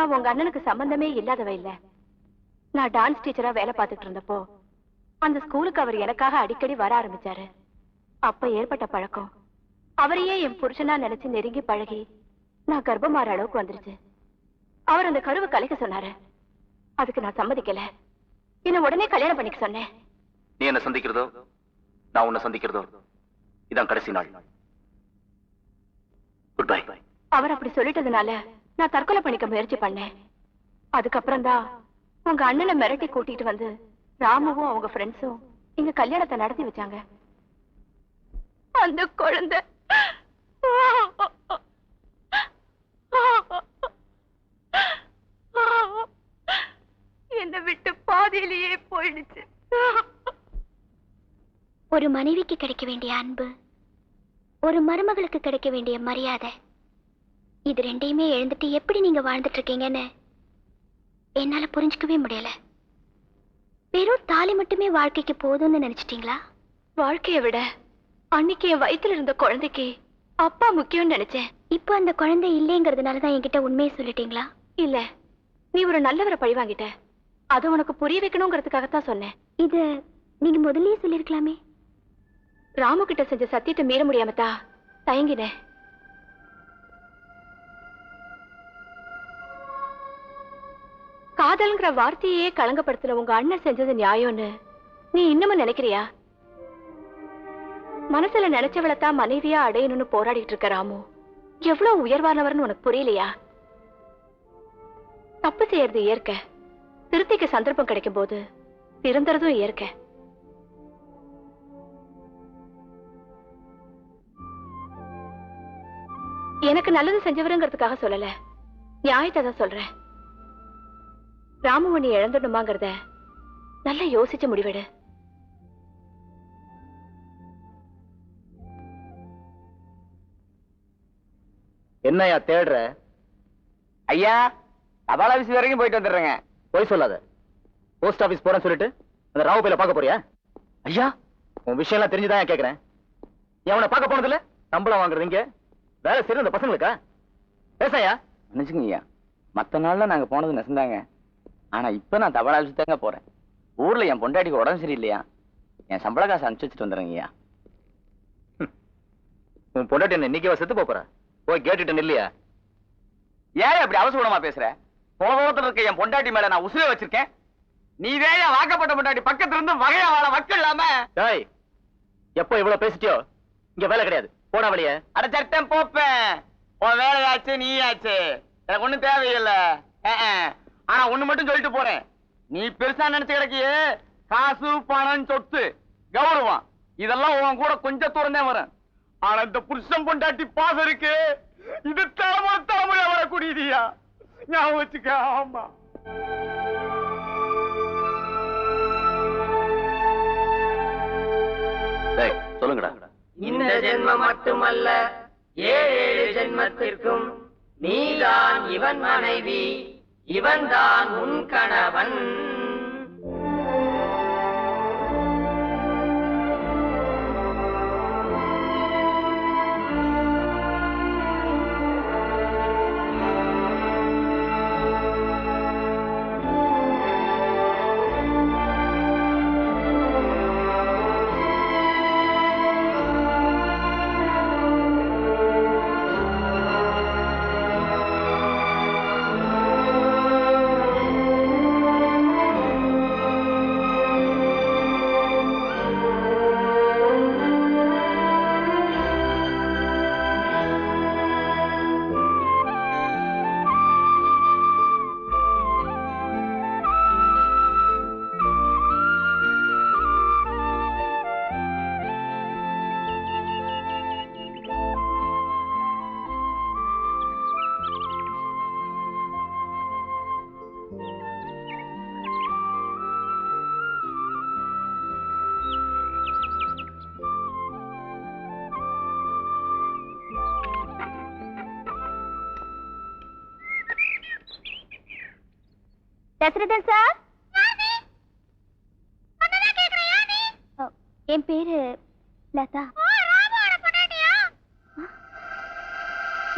நான் உங்க அண்ணனுக்கு சம்பந்தமே இல்லாதவ இல்ல. நான் டான்ஸ் டீச்சரா வேலை பார்த்துட்டு இருந்தப்போ அந்த ஸ்கூலுக்கு அவர் எனக்காக அடிக்கடி வர ஆரம்பிச்சாரு. அப்ப ஏற்பட்ட பழக்கம் அவரையே என் புருஷனா நினைச்சு நெருங்கி பழகி நான் கர்ப்பமாற அளவுக்கு வந்துருச்சு. அவர் அந்த கருவை கலைக்க சொன்னாரு. அதுக்கு நான் சம்மதிக்கல. என்ன உடனே கல்யாணம் பண்ணிக்க சொன்னேன். நீ என்ன சந்திக்கிறதோ நான் உன்னை சந்திக்கிறதோ இதான் கடைசி நாள். Good bye. அவர் அப்படி சொல்லிட்டதுனால நான் தற்கொலை பண்ணிக்க முயற்சி பண்ணேன். அதுக்கப்புறம் தான் உங்க அண்ணனை மிரட்டி கூட்டிட்டு வந்து ராமுவும் அவங்க ஃப்ரெண்ட்ஸும் இங்க கல்யாணத்தை நடத்தி வச்சாங்க. அந்த குழந்தை என்னை விட்டு பாதியிலேயே போயிடுச்சு. ஒரு மனைவிக்கு கிடைக்க வேண்டிய அன்பு, ஒரு மருமகளுக்கு கிடைக்க வேண்டிய மரியாதை, இது ரெண்டையுமே எழுந்துட்டு எப்படி நீங்க வாழ்ந்துட்டு இருக்கீங்கன்னு என்னால புரிஞ்சுக்கவே முடியல. வெறும் தாலி மட்டுமே வாழ்க்கைக்கு போதும்னு நினைச்சிட்டீங்களா? வாழ்க்கையை விட அன்னைக்கு என் வயித்துல இருந்த குழந்தைக்கு அப்பா முக்கியம்னு நினைச்சேன். இப்போ அந்த குழந்தை இல்லைங்கிறதுனாலதான் என்கிட்ட உண்மையை சொல்லிட்டீங்களா? இல்ல, நீ ஒரு நல்லவரை பழி வாங்கிட்ட. அது உனக்கு புரிய வைக்கணுங்கிறதுக்காகத்தான் சொன்னேன். இது நீங்க முதல்லயே சொல்லிருக்கலாமே. ராமு கிட்ட செஞ்ச சத்தியத்தை மீற முடியாமத்தா தயங்கினேன். காதல்ங்கிற வார்த்தையே களங்கப்படுத்தல உங்க அண்ணன் செஞ்சது நியாயம்னு நீ இன்னமும் நினைக்கிறியா? மனசுல நினைச்சவளத்தான் மனைவியா அடையணும்னு போராடிட்டு இருக்க ராமு எவ்வளவு உயர்வானவர்னு உனக்கு புரியலையா? தப்பு செய்யறது இயற்கை. திருத்திக்க சந்தர்ப்பம் கிடைக்கும் போது திருந்துறதும் இயற்கை. எனக்கு நல்லது செஞ்சவருங்கிறதுக்காக சொல்லல, நியாயத்தை தான் சொல்றேன். ராமுவை நீ இழந்துடுமாங்கிறத நல்லா யோசிச்சு முடிவெடு. என்னையா தேடுற? ஐயா, தபால் ஆபீஸ் வரைக்கும் போயிட்டு வந்துடுறேங்க. போய் சொல்லாத. போஸ்ட் ஆபீஸ் போறேன்னு சொல்லிட்டு அந்த ராவு பையில பார்க்க போறியா? ஐயா, உன் விஷயம் எல்லாம் தெரிஞ்சுதான் கேக்குறேன். அவனை பார்க்க போனதில்ல? சம்பளம் வாங்குறது இங்க, வேலை செய்யற இந்த பசங்களுக்கா? பேசையா? மன்னிச்சுங்க ஐயா, மத்த நாள்ல நாங்க போனது நெசந்தாங்க. ஆனா இப்ப நான் தபால் ஆபீஸ் தாங்க போறேன். ஊர்ல என் பொண்டாட்டிக்கு உடம்பு சரியில்லையா, என் சம்பள காசு அனுப்பிச்சு வச்சுட்டு வந்துடுறேங்க ஐயா. உன் பொண்டாட்டி என்ன இன்னைக்கு செத்து போற? போய் கேட்டுட்டு இல்லையா? ஏன் அப்படி அவசரமா பேசுற? போகத்துல இருக்க என் பொண்டாட்டி மேல நான் உசுரை வச்சிருக்கேன். நீதான் என் வாக்கப்பட்ட பொண்டாட்டி பக்கத்துல இருந்து வகையா வாழ வக்க இல்லாம. எப்போ இவ்வளவு பேசிட்டியோ இங்க வேலை கிடையாது. போனா வழிய அடைச்சட்டேன் போப்பேன். உன் வேலையாச்சு நீ ஆச்சு, எனக்கு ஒண்ணும் தேவையில்லை. ஆனா ஒண்ணு மட்டும் சொல்லிட்டு போறேன். நீ பெருசா நினைச்சு கிடக்கியே காசு பணம் சொத்து கௌரவம் இதெல்லாம் உன் கூட கொஞ்சம் தூரம் தான் வரும். ஆனா இந்த புருஷன் பொண்டாட்டி பாசம் இருக்கு, இது தலைமுறை வரக்கூடியதியா, ஞாபகம் வச்சுக்க. ஆமா, சொல்லுங்கடா. இந்த ஜென்மம் மட்டுமல்ல, 7 ஜென்மத்திற்கும் நீதான் இவன் மனைவி, இவன்தான் உன் கணவன். தசரதன் சார், என் பேரு லதா.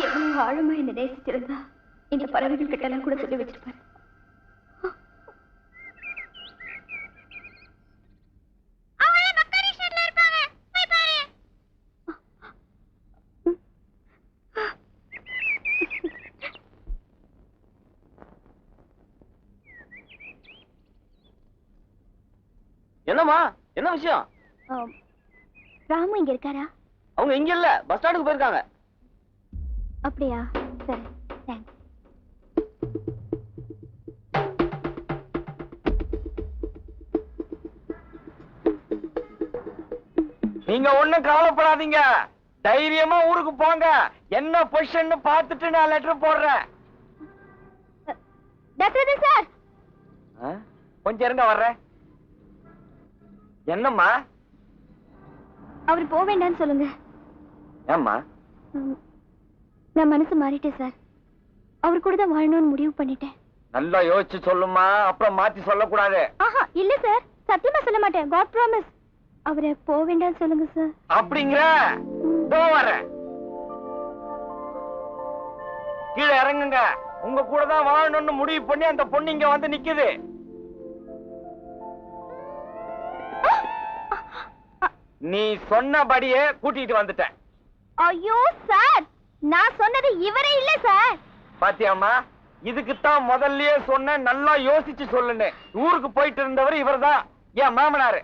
எவ்வளவு ஆழமா என்ன நேசிச்சிருந்தா இந்த பறவைகள் கிட்ட எல்லாம் கூட சொல்லி வச்சிருப்பாரு. என்னம்மா, என்ன விஷயம்? ராமு இங்க இருக்காரா? அவங்க இங்க இல்ல, பஸ் ஸ்டாண்டுக்கு போயிருக்காங்க. அப்படியா? சரி, தேங்க்ஸ். நீங்க ஒண்ணும் கவலைப்படாதீங்க, தைரியமா ஊருக்கு போங்க. என்ன பொசிஷன் பார்த்துட்டு நான் லெட்டர் போடுறேன். டாக்டர் சார், கொஞ்சம் இருங்க, வர்றேன். என்னம்மா? அவர் போக வேண்டாம்னு சொல்லுங்க. ஏம்மா? நான் மனசு மாறிட்டேன் சார். அவர் கூட தான் வாழணும்னு முடிவு பண்ணிட்டேன். நல்லா யோசிச்சு சொல்லுமா, அப்புறம் மாத்தி சொல்லக்கூடாது. ஆஹா, இல்ல சார், சத்தியமா சொல்ல மாட்டேன். God promise. அவரை போக வேண்டாம்னு சொல்லுங்க சார். அப்படிங்கிற வரேன். கீழே இறங்குங்க. உங்க கூட தான் வாழணும்னு முடிவு பண்ணி அந்த பொண்ணு இங்க வந்து நிக்குது. நீ சொன்னபடியே கூட்டிட்டு வந்துட்டேன். ஐயோ சார், நான் சொன்னது இவரே இல்ல சார். பாத்தியாமா, இதுக்குத்தான் முதல்லயே சொன்ன, நல்லா யோசிச்சு சொல்லுன்னு. ஊருக்கு போயிட்டு இருந்தவர் இவர்தான், என் மாமனாரு.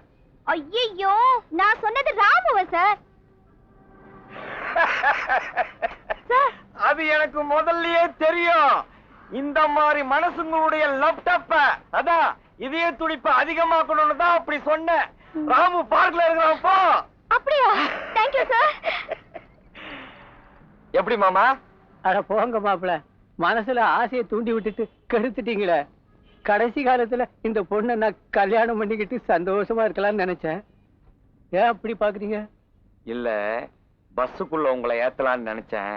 ஐயோ, நான் சொன்னது ராமுவ சார். அது எனக்கு முதல்லயே தெரியும். இந்த மாதிரி மனசுங்களுடைய லேப்டாப்ப, அதான் இதய துடிப்ப அதிகமாக்கணும்னு தான் அப்படி சொன்னேன். ராமு பார்க்ல இருக்கிறப்போ. அப்படியா? Thank you sir. எப்படி மாமா? அட போங்க மாப்பிள, மனசுல ஆசையை தூண்டி விட்டுட்டு கெடுத்துட்டீங்களே. கடைசி காலத்துல இந்த பொண்ணை நான் கல்யாணம் பண்ணிக்கிட்டு சந்தோஷமா இருக்கலாம்னு நினைச்சேன். ஏன் அப்படி பாக்குறீங்க? இல்ல, பஸ்ஸுக்குள்ள உங்களை ஏத்தலாம்னு நினைச்சேன்.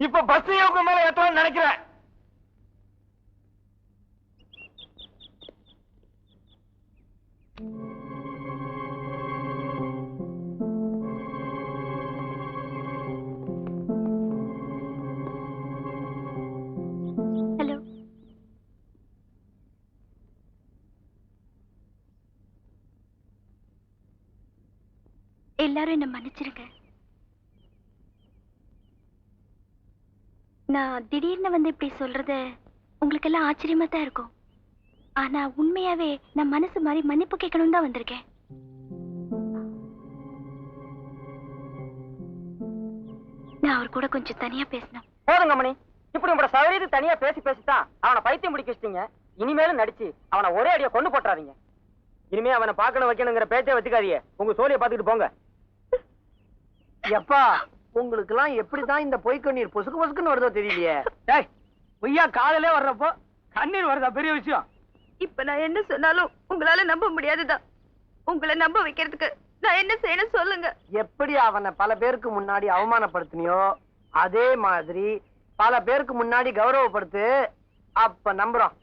இப்ப பஸ் உங்க மேல ஏத்தலாம்னு நினைக்கிறேன். ஹலோ. எல்லாரும் என்ன மன்னிச்சிருங்க. நான் திடீர்னு வந்து இப்படி சொல்றது உங்களுக்கு எல்லாம் ஆச்சரியமா தான் இருக்கும். ஆனா உண்மையாவே நான் மனசு மாதிரி மன்னிப்பு கேட்கணும் தான் வந்திருக்கேன். நான் அவர் கூட கொஞ்சம் தனியா பேசணும். போதுங்க மணி, இப்படி உங்களோட சௌகரியத்து தனியா பேசி பேசித்தான் அவனை பைத்தியம் முடிக்க வச்சிட்டீங்க. இனிமேலும் நடிச்சு அவனை ஒரே அடியா கொண்டு போட்டுறாதீங்க. இனிமே அவனை பார்க்கணும் வைக்கணுங்கிற பேச்சை வச்சுக்காதீங்க. உங்க சோழியை பார்த்துக்கிட்டு போங்க. எப்பா, உங்களுக்கு எல்லாம் எப்படிதான் இந்த பொய்க்கண்ணீர் பொசுக்கு பொசுக்குன்னு வருதோ தெரியலையே. பொய்யா காலையிலே வர்றப்போ கண்ணீர் வருதா பெரிய விஷயம். இப்ப நான் என்ன சொன்னாலும் உங்களால நம்ப முடியாதுதான். உங்களை நம்ப வைக்கிறதுக்கு நான் என்ன செய்யணும் சொல்லுங்க. எப்படி அவனை பல பேருக்கு முன்னாடி அவமானப்படுத்தினியோ அதே மாதிரி பல பேருக்கு முன்னாடி கௌரவப்படுத்து. அப்ப நம்புறோம்.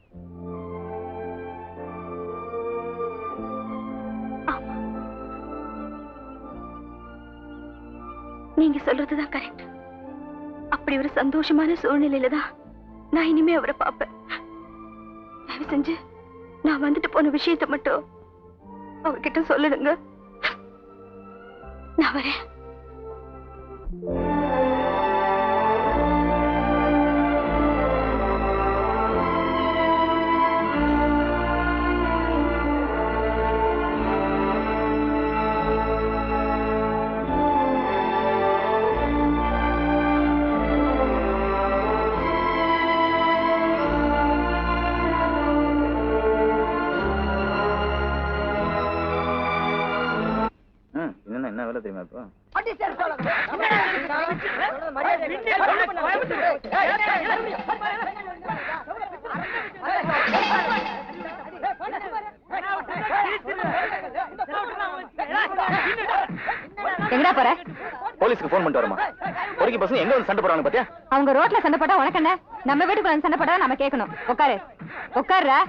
நீங்க சொல்றதுதான் கரெக்ட். அப்படி ஒரு சந்தோஷமான சூழ்நிலையில தான் நான் இனிமே அவரை பார்ப்பேன். தயவு செஞ்சு நான் வந்துட்டு போன விஷயத்தை மட்டும் அவர்கிட்ட சொல்லிடுங்க. நான் வரேன். என்ன வேலை தெரியுமா இப்போ? எங்கடா போற? போலீஸ்க்கு போன் பண்ணிட்டு வரமா? பொறுக்கி பசங்க எங்க வந்து சண்டை போடுறாங்க பாத்தியா? அவங்க ரோட்ல சண்டை போட்டா உனக்கு என்ன? நம்ம வீட்டுக்குள்ள வந்து சண்டை போட்டா நம்ம கேட்கணும். உட்காரு, உட்காருடா.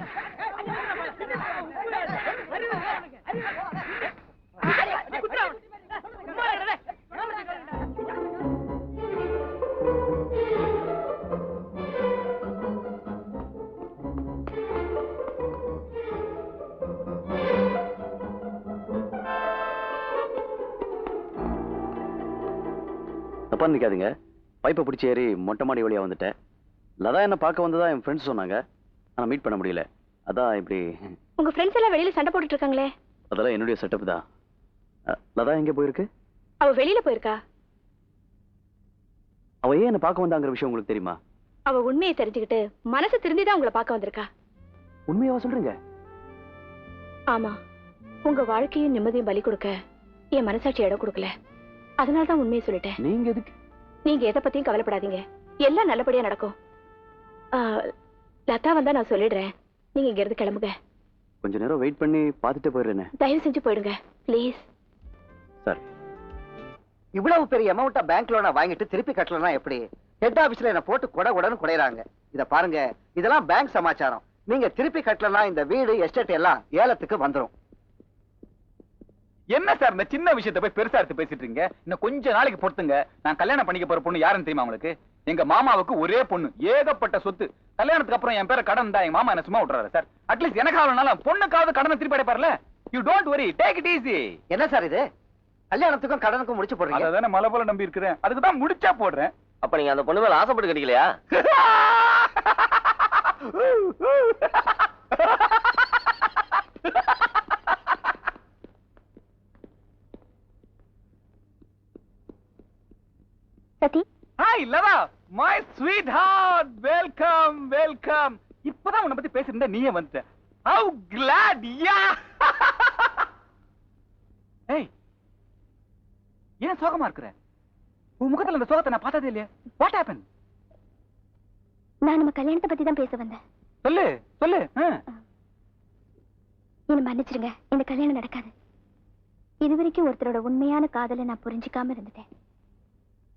தப்பா நிக்காதீங்க. பைப்பை பிடிச்சி ஏறி மொட்டை மாடி வழியா வந்துட்டேன். லதா என்ன பார்க்க வந்ததா என் ஃப்ரெண்ட்ஸ் சொன்னாங்க. ஆனா மீட் பண்ண முடியல. அதான் இப்படி. உங்க ஃப்ரெண்ட்ஸ் எல்லாம் வெளியில சண்டை போட்டுட்டு இருக்காங்களே. அதெல்லாம் என்னுடைய செட்டப் தான். லதா எங்க போயிருக்கு? அவ வெளியில போயிருக்கா. அவ ஏன் என்ன பார்க்க வந்தாங்கிற விஷயம் உங்களுக்கு தெரியுமா? அவ உண்மையை தெரிஞ்சுக்கிட்டு மனசு திருந்திதான் உங்களை பார்க்க வந்திருக்கா. உண்மையாவா சொல்றீங்க? ஆமா, உங்க வாழ்க்கையும் நிம்மதியும் பலி கொடுக்க என் மனசாட்சி இடம் கொடுக்கல. அதனாலதான் உண்மையை சொல்லிட்டேன். நீங்க எதுக்கு? நீங்க எதை பத்தியும் கவலைப்படாதீங்க, எல்லாம் நல்லபடியா நடக்கும். லதா வந்தா நான் சொல்லிடுறேன். நீங்க இங்க இருந்து கிளம்புங்க. கொஞ்ச நேரம் வெயிட் பண்ணி பார்த்துட்டு போயிடுறேன். தயவு செஞ்சு போயிடுங்க ப்ளீஸ். சார், இவ்வளவு பெரிய அமௌண்ட்டா பேங்க் லோனை வாங்கிட்டு திருப்பி கட்டலன்னா எப்படி? ஹெட் ஆபீஸ்ல என்ன போட்டு கொடன்னு குடையறாங்க. இத பாருங்க, இதெல்லாம் பேங்க் சமாச்சாரம். நீங்க திருப்பி கட்டலன்னா இந்த வீடு எஸ்டேட் எல்லாம் ஏலத்துக்கு வந்துரும். என்ன சார் இந்த சின்ன விஷயத்தை போய் பெருசா எடுத்து பேசிட்டு இருக்கீங்க? இன்னும் கொஞ்ச நாளைக்கு பொறுத்துங்க. நான் கல்யாணம் பண்ணிக்க போற பொண்ணு யாருன்னு தெரியுமா உங்களுக்கு? எங்க மாமாவுக்கு ஒரே பொண்ணு, ஏகப்பட்ட சொத்து. கல்யாணத்துக்கு அப்புறம் என் பேர கடன் தான் எங்க மாமா என்ன சும்மா விட்டுறாரு சார். அட்லீஸ்ட் எனக்கு ஆகலனாலும் பொண்ணுக்காவது கடனை திருப்பி அடைப்பார்ல. You don't worry, take it easy. என்ன சார் இது? கல்யாணத்துக்கும் கடனுக்கும் முடிச்சு போடுறீங்க. அதானே மலை போல நம்பி இருக்கிறேன், அதுக்கு தான் முடிச்சா போடுறேன். அப்ப நீங்க அந்த பொண்ணு மேல ஆசைப்பட்டு கிடைக்கலையா? சதி, hi Latha, my sweetheart, welcome welcome. இப்பதான் உன்னை பத்தி பேசிருந்தா நீயே வந்துட்ட. How glad, yeah. ஏய், ஏன் சோகமா இருக்கிற? உன் முகத்துல அந்த சோகத்தை நான் பார்த்ததே இல்லையே. What happened? நான் நம்ம கல்யாணத்தை பத்தி தான் பேச வந்தேன். சொல்லு சொல்லு. என்ன மன்னிச்சிருங்க, இந்த கல்யாணம் நடக்காது. இதுவரைக்கும் ஒருத்தரோட உண்மையான காதலை நான் புரிஞ்சுக்காம இருந்துட்டேன்.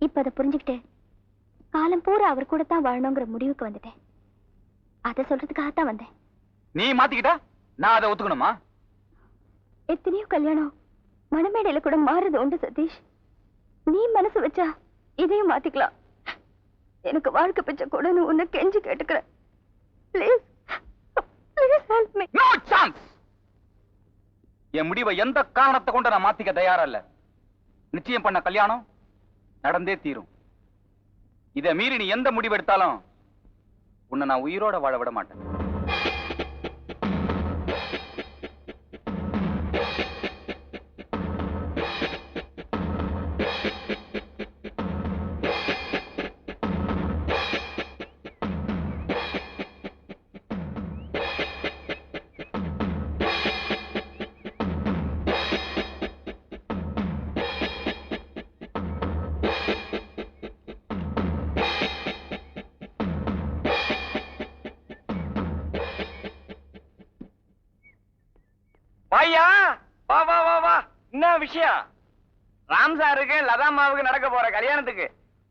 இப்ப அதை புரிஞ்சுக்கிட்டு காலம் பூரா அவர் கூட தான் வாழணுங்கிற முடிவுக்கு வந்துட்டேன். அதை சொல்றதுக்காகத்தான் வந்தேன். நீ மாத்திக்கிட்டா நான் அதை ஒத்துக்கணுமா? எத்தனையோ கல்யாணம் மணமேடையில கூட மாறுது உண்டு சதீஷ். நீ மனசு வச்சா இதையும் மாத்திக்கலாம். எனக்கு வாழ்க்கை பிச்சை கூட உன்னை கெஞ்சி கேட்டுக்கிறேன். Please please help me. No chance. என் முடிவை எந்த காரணத்தை கொண்டு நான் மாத்திக்க தயாரா இல்ல. நிச்சயம் பண்ண கல்யாணம் நடந்தே தீரும். இதை மீறி நீ எந்த முடிவு எடுத்தாலும் உன்னை நான் உயிரோட வாழ விட மாட்டேன். ஐயா, வா வா வா வா. என்ன விஷயம்? ராம் சாருக்கு லதாமாவுக்கு நடக்க போற கல்யாணத்துக்கு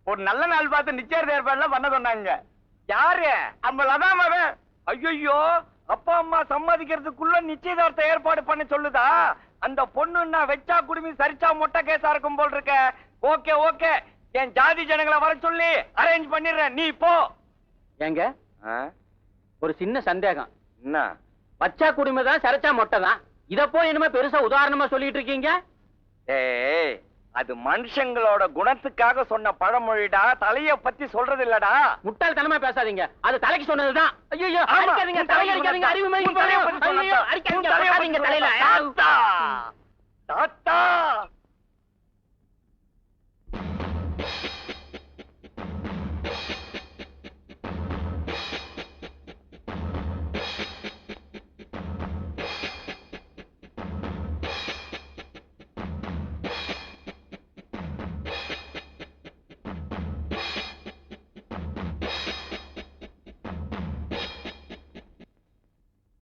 ஒரு நல்ல நாள் பார்த்து நிச்சயதார்த்த ஏற்பாடுலாம் பண்ண சொன்னாங்க. யாரு? நம்ம லதாமாவே. ஐயோ, அப்பா அம்மா சம்மதிக்கிறதுக்குள்ள நிச்சயதார்த்த ஏற்பாடு பண்ண சொல்லுதா? அந்த பொண்ணுன்னா வெச்சா குடுமி சரிச்சா மொட்டை கேசா இருக்கும் போல் இருக்க. ஓகே ஓகே, என் ஜாதி ஜனங்களை வர சொல்லி அரேஞ்ச் பண்ணிடுறேன், நீ போ. ஏங்க, ஒரு சின்ன சந்தேகம். என்ன? பச்சா குடிமை தான், சரிச்சா மொட்டை தான். இத போய் இனிமே பெருசா உதாரணமா சொல்லிட்டு இருக்கீங்க? ஏய், அது மனுஷங்களோட குணத்துக்காக சொன்ன பழமொழிடா, தலைய பத்தி சொல்றது இல்லடா. முட்டாள்தனமா பேசாதீங்க, அது தலைக்கு சொன்னதுதான். ஐயோ, அடிக்காதீங்க, தலையில அடிக்காதீங்க, அறிவு மாதிரி. ஐயோ, அடிக்காதீங்க, தலையில. தாத்தா